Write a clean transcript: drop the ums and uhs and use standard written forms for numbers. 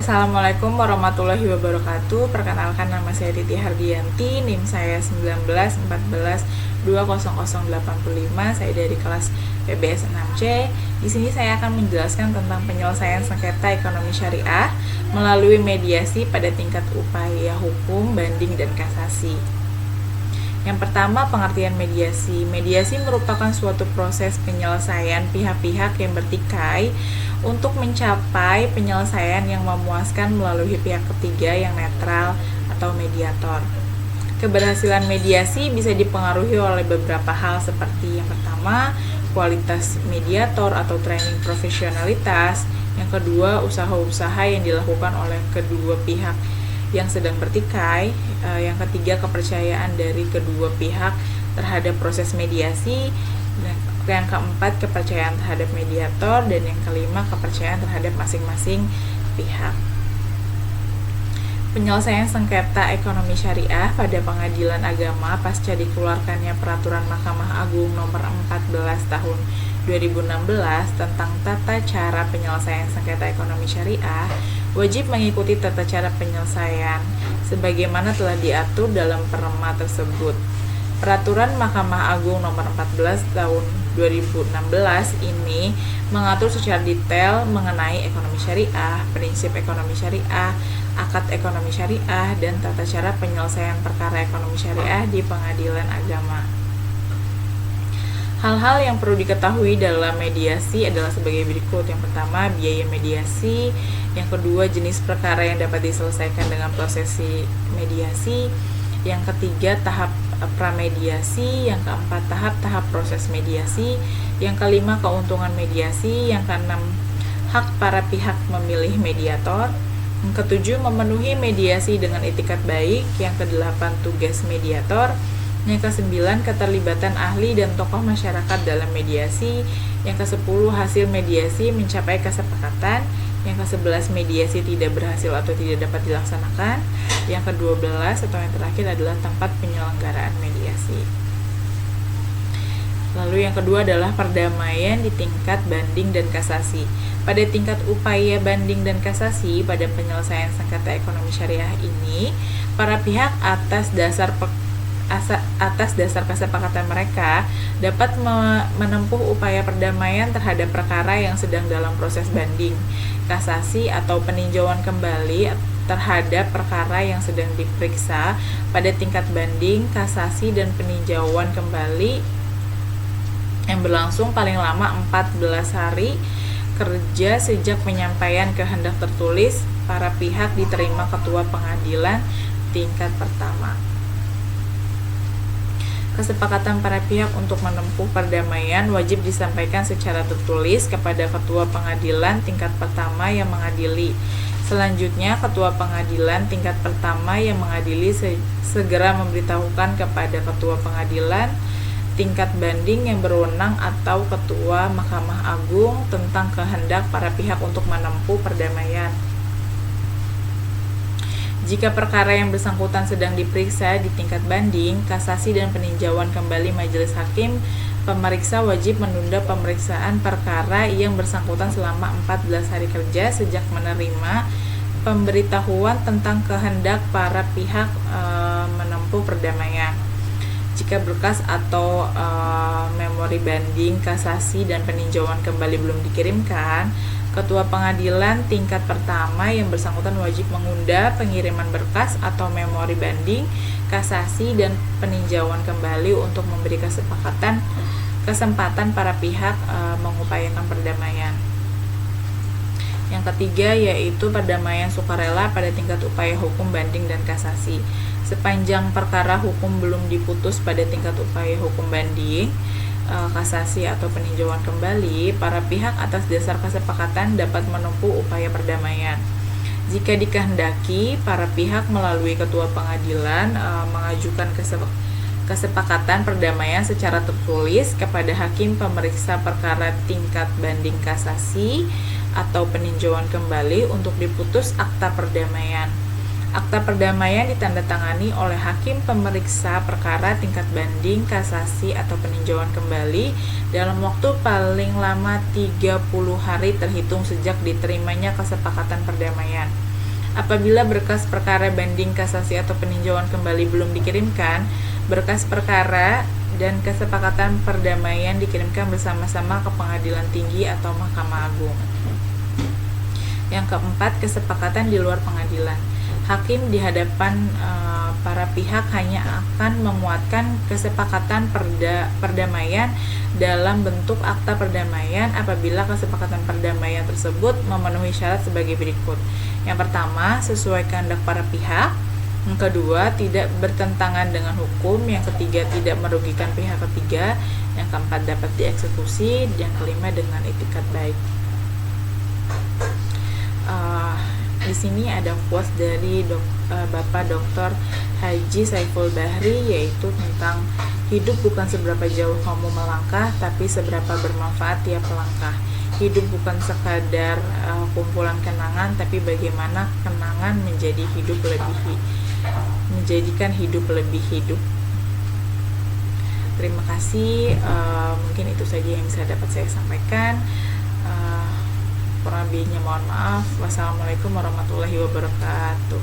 Assalamualaikum warahmatullahi wabarakatuh. Perkenalkan, nama saya Titi Hardianti, NIM saya 1914200085. Saya dari kelas PBS 6C. Di sini saya akan menjelaskan tentang penyelesaian sengketa ekonomi syariah melalui mediasi pada tingkat upaya hukum, banding, dan kasasi. Yang pertama, pengertian mediasi. Mediasi merupakan suatu proses penyelesaian pihak-pihak yang bertikai untuk mencapai penyelesaian yang memuaskan melalui pihak ketiga yang netral atau mediator. Keberhasilan mediasi bisa dipengaruhi oleh beberapa hal seperti yang pertama, kualitas mediator atau training profesionalitas. Yang kedua, usaha-usaha yang dilakukan oleh kedua pihak yang sedang bertikai. Yang ketiga, kepercayaan dari kedua pihak terhadap proses mediasi. Yang keempat, kepercayaan terhadap mediator. Dan yang kelima, kepercayaan terhadap masing-masing pihak. Penyelesaian sengketa ekonomi syariah pada pengadilan agama pasca dikeluarkannya Peraturan Mahkamah Agung Nomor 14 Tahun 2016 tentang tata cara penyelesaian sengketa ekonomi syariah wajib mengikuti tata cara penyelesaian sebagaimana telah diatur dalam perma tersebut. Peraturan Mahkamah Agung Nomor 14 Tahun 2016 ini mengatur secara detail mengenai ekonomi syariah, prinsip ekonomi syariah, akad ekonomi syariah, dan tata cara penyelesaian perkara ekonomi syariah di pengadilan agama. Hal-hal yang perlu diketahui dalam mediasi adalah sebagai berikut. Yang pertama, biaya mediasi. Yang kedua, jenis perkara yang dapat diselesaikan dengan prosesi mediasi. Yang ketiga, tahap pramediasi. Yang keempat, tahap-tahap proses mediasi. Yang kelima, keuntungan mediasi. Yang keenam, hak para pihak memilih mediator. Yang ketujuh, memenuhi mediasi dengan itikat baik. Yang kedelapan, tugas mediator. Yang kesembilan, keterlibatan ahli dan tokoh masyarakat dalam mediasi. Yang kesepuluh, hasil mediasi mencapai kesepakatan. Yang ke-11, mediasi tidak berhasil atau tidak dapat dilaksanakan. Yang ke-12 atau yang terakhir adalah tempat penyelenggaraan mediasi. Lalu yang kedua adalah perdamaian di tingkat banding dan kasasi. Pada tingkat upaya banding dan kasasi pada penyelesaian sengketa ekonomi syariah ini, para pihak atas dasar kesepakatan mereka dapat menempuh upaya perdamaian terhadap perkara yang sedang dalam proses banding, kasasi atau peninjauan kembali terhadap perkara yang sedang diperiksa pada tingkat banding, kasasi, dan peninjauan kembali yang berlangsung paling lama 14 hari kerja sejak penyampaian kehendak tertulis para pihak diterima ketua pengadilan tingkat pertama. Kesepakatan para pihak untuk menempuh perdamaian wajib disampaikan secara tertulis kepada ketua pengadilan tingkat pertama yang mengadili. Selanjutnya, ketua pengadilan tingkat pertama yang mengadili segera memberitahukan kepada ketua pengadilan tingkat banding yang berwenang atau ketua Mahkamah Agung tentang kehendak para pihak untuk menempuh perdamaian. Jika perkara yang bersangkutan sedang diperiksa di tingkat banding, kasasi, dan peninjauan kembali majelis hakim, pemeriksa wajib menunda pemeriksaan perkara yang bersangkutan selama 14 hari kerja sejak menerima pemberitahuan tentang kehendak para pihak menempuh perdamaian. Jika berkas atau memori banding, kasasi, dan peninjauan kembali belum dikirimkan, ketua pengadilan tingkat pertama yang bersangkutan wajib mengunda pengiriman berkas atau memori banding, kasasi, dan peninjauan kembali untuk memberi kesempatan para pihak mengupayakan perdamaian. Yang ketiga yaitu perdamaian sukarela pada tingkat upaya hukum, banding, dan kasasi. Sepanjang perkara hukum belum diputus pada tingkat upaya hukum banding, kasasi, atau peninjauan kembali, para pihak atas dasar kesepakatan dapat menempuh upaya perdamaian. Jika dikehendaki, para pihak melalui ketua pengadilan mengajukan kesepakatan perdamaian secara tertulis kepada hakim pemeriksa perkara tingkat banding kasasi atau peninjauan kembali untuk diputus akta perdamaian. Akta perdamaian ditandatangani oleh hakim pemeriksa perkara tingkat banding, kasasi, atau peninjauan kembali dalam waktu paling lama 30 hari terhitung sejak diterimanya kesepakatan perdamaian. Apabila berkas perkara banding kasasi atau peninjauan kembali belum dikirimkan, berkas perkara dan kesepakatan perdamaian dikirimkan bersama-sama ke Pengadilan Tinggi atau Mahkamah Agung. Yang keempat, kesepakatan di luar pengadilan. Hakim di hadapan para pihak hanya akan memuatkan kesepakatan perdamaian dalam bentuk akta perdamaian apabila kesepakatan perdamaian tersebut memenuhi syarat sebagai berikut. Yang pertama, sesuai kehendak para pihak. Yang kedua, tidak bertentangan dengan hukum. Yang ketiga, tidak merugikan pihak ketiga. Yang keempat, dapat dieksekusi. Yang kelima, dengan itikat baik. Di sini ada quotes dari Bapak Dr. Haji Saiful Bahri, yaitu tentang hidup bukan seberapa jauh kamu melangkah, tapi seberapa bermanfaat tiap langkah. Hidup bukan sekadar kumpulan kenangan, tapi bagaimana kenangan menjadikan hidup lebih hidup. Terima kasih. Mungkin itu saja yang bisa dapat saya sampaikan. Kurang lebihnya mohon maaf. Wassalamualaikum warahmatullahi wabarakatuh.